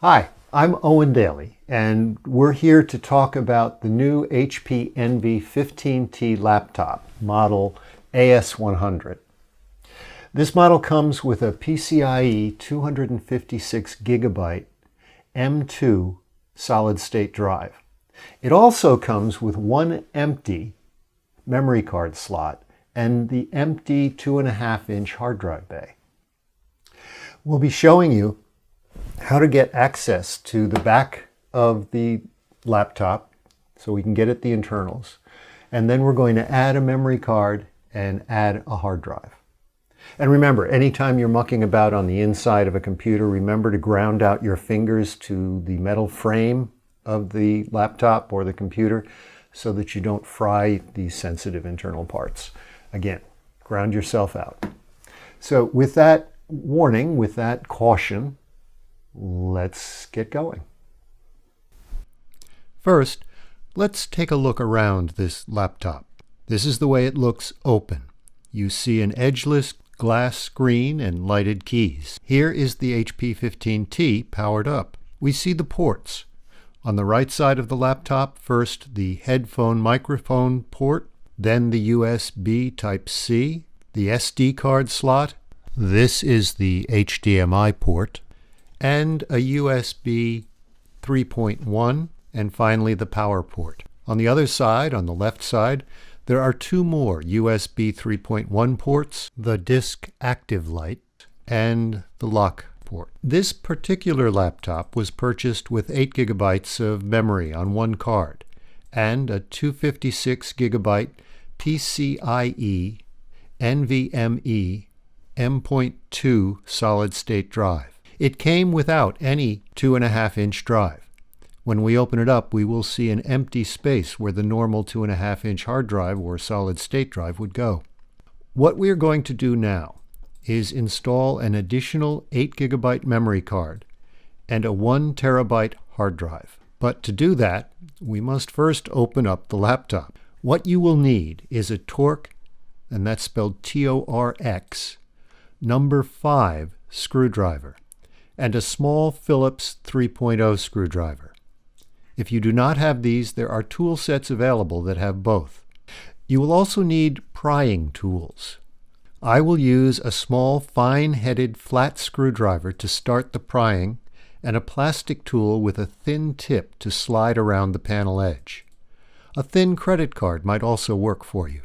Hi, I'm Owen Daly, and we're here to talk about the new HP Envy 15T laptop, model AS100. This model comes with a PCIe 256 gigabyte M2 solid-state drive. It also comes with one empty memory card slot and the empty 2.5-inch hard drive bay. We'll be showing you how to get access to the back of the laptop so we can get at the internals. And then we're going to add a memory card and add a hard drive. And remember, anytime you're mucking about on the inside of a computer, remember to ground out your fingers to the metal frame of the laptop or the computer so that you don't fry these sensitive internal parts. Again, ground yourself out. So with that warning, with that caution, let's get going. First, let's take a look around this laptop. This is the way it looks open. You see an edgeless glass screen and lighted keys. Here is the HP 15T powered up. We see the ports. On the right side of the laptop, first the headphone microphone port, then the USB Type-C, the SD card slot. This is the HDMI port, and a USB 3.1, and finally the power port. On the other side, on the left side, there are two more USB 3.1 ports, the disk active light, and the lock port. This particular laptop was purchased with 8 gigabytes of memory on one card and a 256 gigabyte PCIe NVMe M.2 solid-state drive. It came without any 2.5-inch drive. When we open it up, we will see an empty space where the normal 2.5-inch hard drive or solid-state drive would go. What we are going to do now is install an additional 8 gigabyte memory card and a 1 terabyte hard drive. But to do that, we must first open up the laptop. What you will need is a Torx, and that's spelled T-O-R-X, number 5 screwdriver, and a small Phillips 3.0 screwdriver. If you do not have these, there are tool sets available that have both. You will also need prying tools. I will use a small fine-headed flat screwdriver to start the prying and a plastic tool with a thin tip to slide around the panel edge. A thin credit card might also work for you.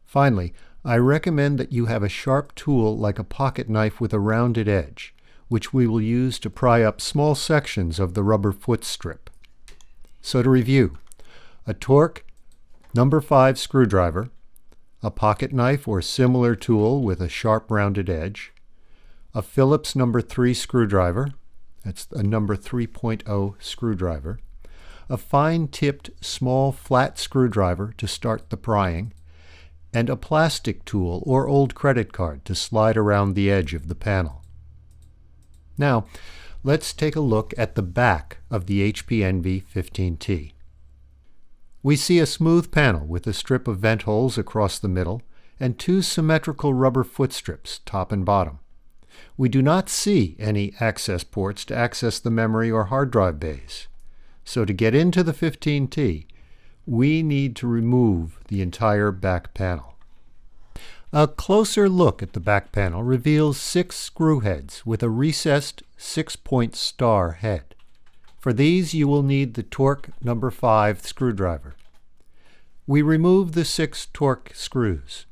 Finally, I recommend that you have a sharp tool like a pocket knife with a rounded edge, which we will use to pry up small sections of the rubber foot strip. So to review, a Torx number 5 screwdriver, a pocket knife or similar tool with a sharp rounded edge, a Phillips number 3 screwdriver, that's a number 3.0 screwdriver, a fine-tipped small flat screwdriver to start the prying, and a plastic tool or old credit card to slide around the edge of the panel. Now, let's take a look at the back of the HP Envy 15T. We see a smooth panel with a strip of vent holes across the middle and two symmetrical rubber foot strips, top and bottom. We do not see any access ports to access the memory or hard drive bays. So to get into the 15T, we need to remove the entire back panel. A closer look at the back panel reveals 6 screw heads with a recessed 6-point star head. For these, you will need the Torx number 5 screwdriver. We remove the 6 Torx screws.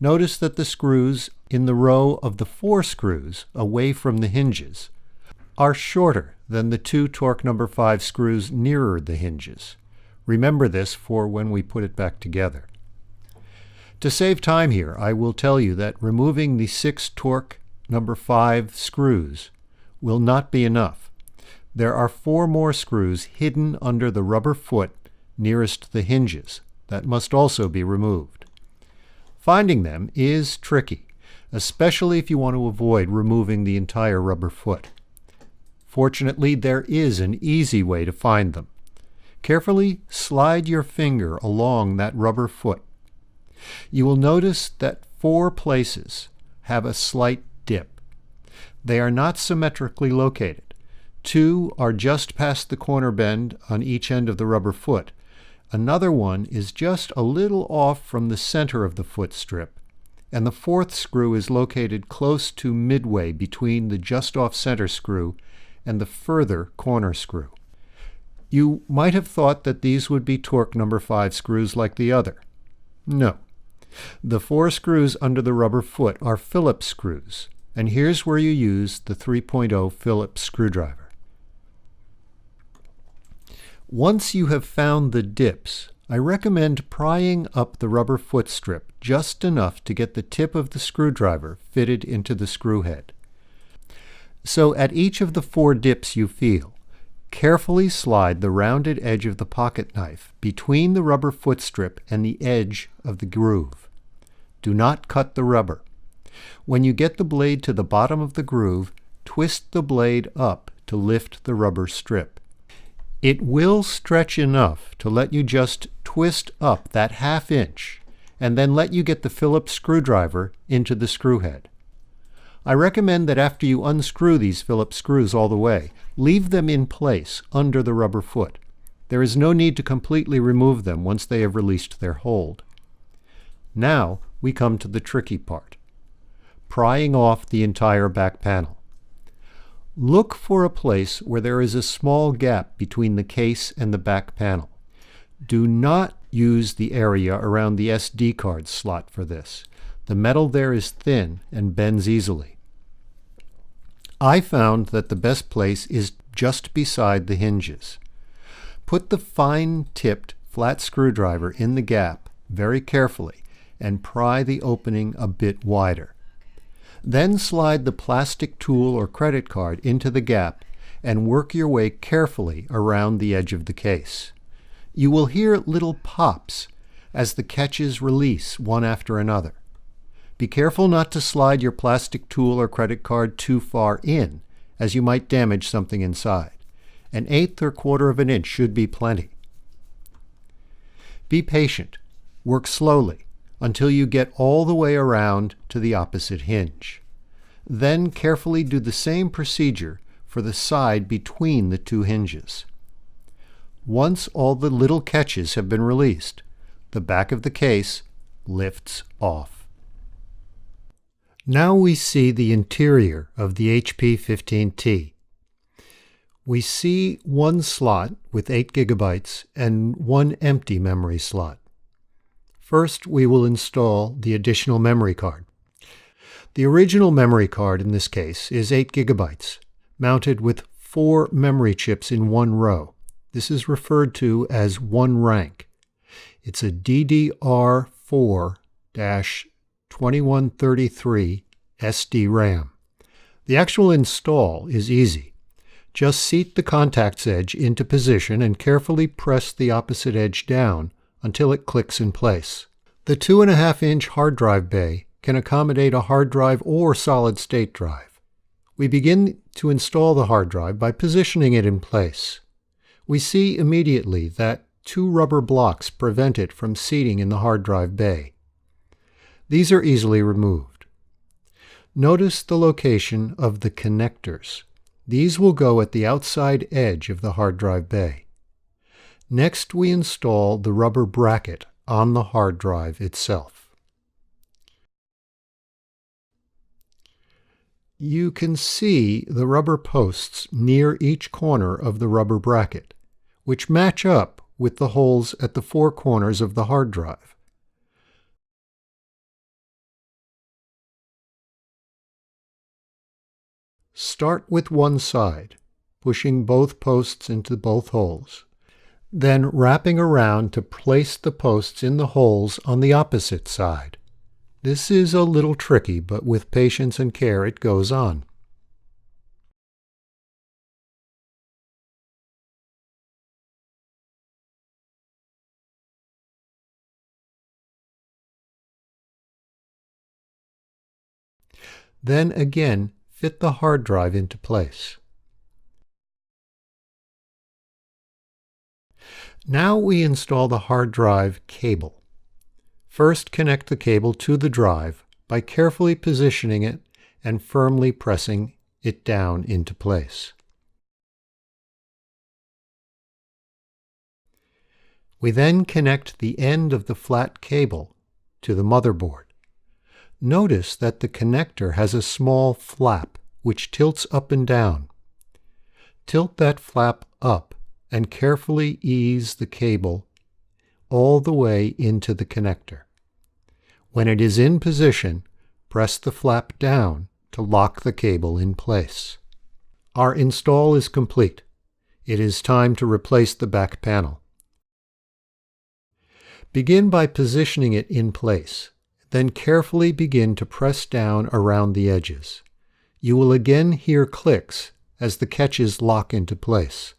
Notice that the screws in the row of the 4 screws away from the hinges are shorter than the 2 Torx number 5 screws nearer the hinges. Remember this for when we put it back together. To save time here, I will tell you that removing the 6 Torx number 5 screws will not be enough. There are 4 more screws hidden under the rubber foot nearest the hinges that must also be removed. Finding them is tricky, especially if you want to avoid removing the entire rubber foot. Fortunately, there is an easy way to find them. Carefully slide your finger along that rubber foot. You will notice that 4 places have a slight dip. They are not symmetrically located. Two are just past the corner bend on each end of the rubber foot. Another one is just a little off from the center of the foot strip. And the fourth screw is located close to midway between the just off center screw and the further corner screw. You might have thought that these would be torque number 5 screws like the other. No. The 4 screws under the rubber foot are Phillips screws, and here's where you use the 3.0 Phillips screwdriver. Once you have found the dips, I recommend prying up the rubber foot strip just enough to get the tip of the screwdriver fitted into the screw head. So at each of the 4 dips you feel, carefully slide the rounded edge of the pocket knife between the rubber foot strip and the edge of the groove. Do not cut the rubber. When you get the blade to the bottom of the groove, twist the blade up to lift the rubber strip. It will stretch enough to let you just twist up that ½ inch and then let you get the Phillips screwdriver into the screw head. I recommend that after you unscrew these Phillips screws all the way, leave them in place under the rubber foot. There is no need to completely remove them once they have released their hold. Now we come to the tricky part, prying off the entire back panel. Look for a place where there is a small gap between the case and the back panel. Do not use the area around the SD card slot for this. The metal there is thin and bends easily. I found that the best place is just beside the hinges. Put the fine-tipped flat screwdriver in the gap very carefully and pry the opening a bit wider. Then slide the plastic tool or credit card into the gap and work your way carefully around the edge of the case. You will hear little pops as the catches release one after another. Be careful not to slide your plastic tool or credit card too far in, as you might damage something inside. 1/8 or 1/4 of an inch should be plenty. Be patient. Work slowly until you get all the way around to the opposite hinge. Then carefully do the same procedure for the side between the 2 hinges. Once all the little catches have been released, the back of the case lifts off. Now we see the interior of the HP15T. We see one slot with 8 GB and one empty memory slot. First, we will install the additional memory card. The original memory card in this case is 8 GB, mounted with 4 memory chips in one row. This is referred to as one rank. It's a DDR4-2133 SD RAM. The actual install is easy. Just seat the contacts edge into position and carefully press the opposite edge down until it clicks in place. The 2.5-inch hard drive bay can accommodate a hard drive or solid-state drive. We begin to install the hard drive by positioning it in place. We see immediately that 2 rubber blocks prevent it from seating in the hard drive bay. These are easily removed. Notice the location of the connectors. These will go at the outside edge of the hard drive bay. Next, we install the rubber bracket on the hard drive itself. You can see the rubber posts near each corner of the rubber bracket, which match up with the holes at the 4 corners of the hard drive. Start with one side, pushing both posts into both holes, then wrapping around to place the posts in the holes on the opposite side. This is a little tricky, but with patience and care it goes on. Then again, fit the hard drive into place. Now we install the hard drive cable. First, connect the cable to the drive by carefully positioning it and firmly pressing it down into place. We then connect the end of the flat cable to the motherboard. Notice that the connector has a small flap which tilts up and down. Tilt that flap up and carefully ease the cable all the way into the connector. When it is in position, press the flap down to lock the cable in place. Our install is complete. It is time to replace the back panel. Begin by positioning it in place, then carefully begin to press down around the edges. You will again hear clicks as the catches lock into place.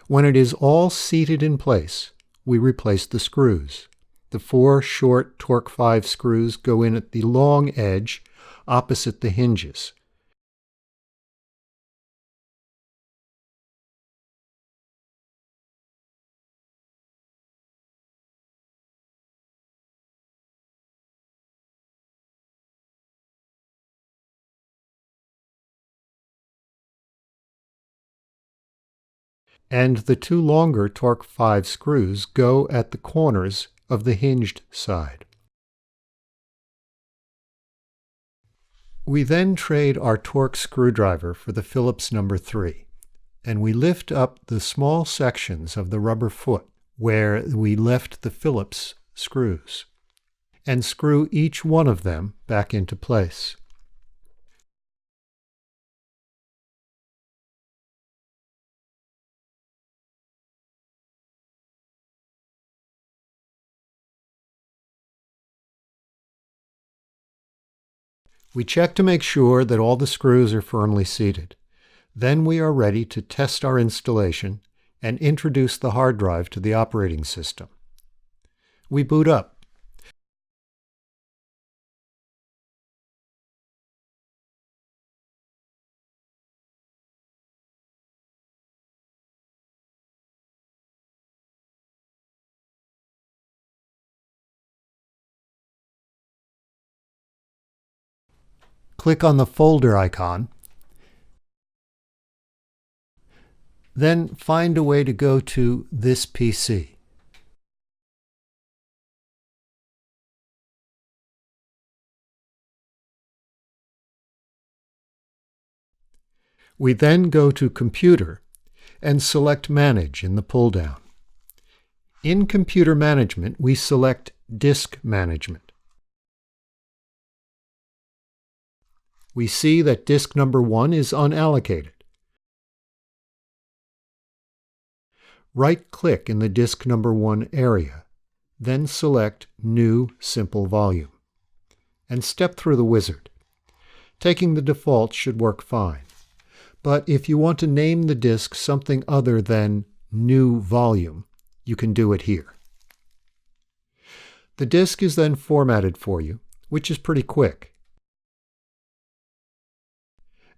When it is all seated in place, we replace the screws. The 4 short Torque 5 screws go in at the long edge opposite the hinges. And the 2 longer Torque 5 screws go at the corners of the hinged side. We then trade our Torque screwdriver for the Phillips number 3, and we lift up the small sections of the rubber foot where we left the Phillips screws, and screw each one of them back into place. We check to make sure that all the screws are firmly seated. Then we are ready to test our installation and introduce the hard drive to the operating system. We boot up. Click on the folder icon. Then find a way to go to this PC. We then go to Computer and select Manage in the pull-down. In Computer Management, we select Disk Management. We see that disk number 1 is unallocated. Right-click in the disk number 1 area, then select New Simple Volume, and step through the wizard. Taking the default should work fine. But if you want to name the disk something other than New Volume, you can do it here. The disk is then formatted for you, which is pretty quick.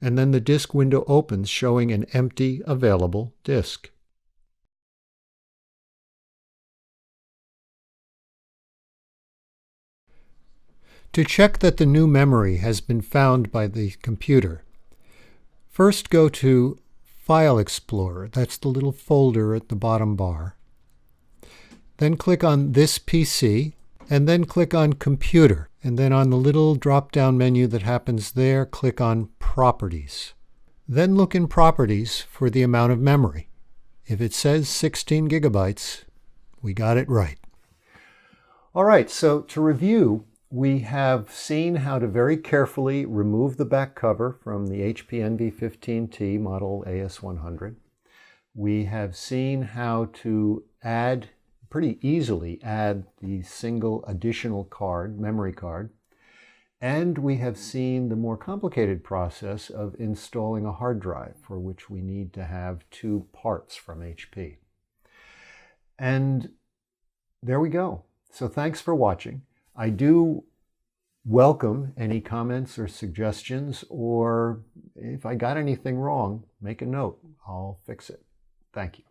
And then the disk window opens showing an empty available disk. To check that the new memory has been found by the computer, first go to File Explorer, that's the little folder at the bottom bar. Then click on This PC, and then click on Computer, and then on the little drop-down menu that happens there, click on Properties. Then look in Properties for the amount of memory. If it says 16 gigabytes, we got it right. All right, so to review, we have seen how to very carefully remove the back cover from the HP NV15T model AS100. We have seen how to pretty easily add the single additional card, memory card. And we have seen the more complicated process of installing a hard drive, for which we need to have 2 parts from HP. And there we go. So thanks for watching. I do welcome any comments or suggestions, or if I got anything wrong, make a note. I'll fix it. Thank you.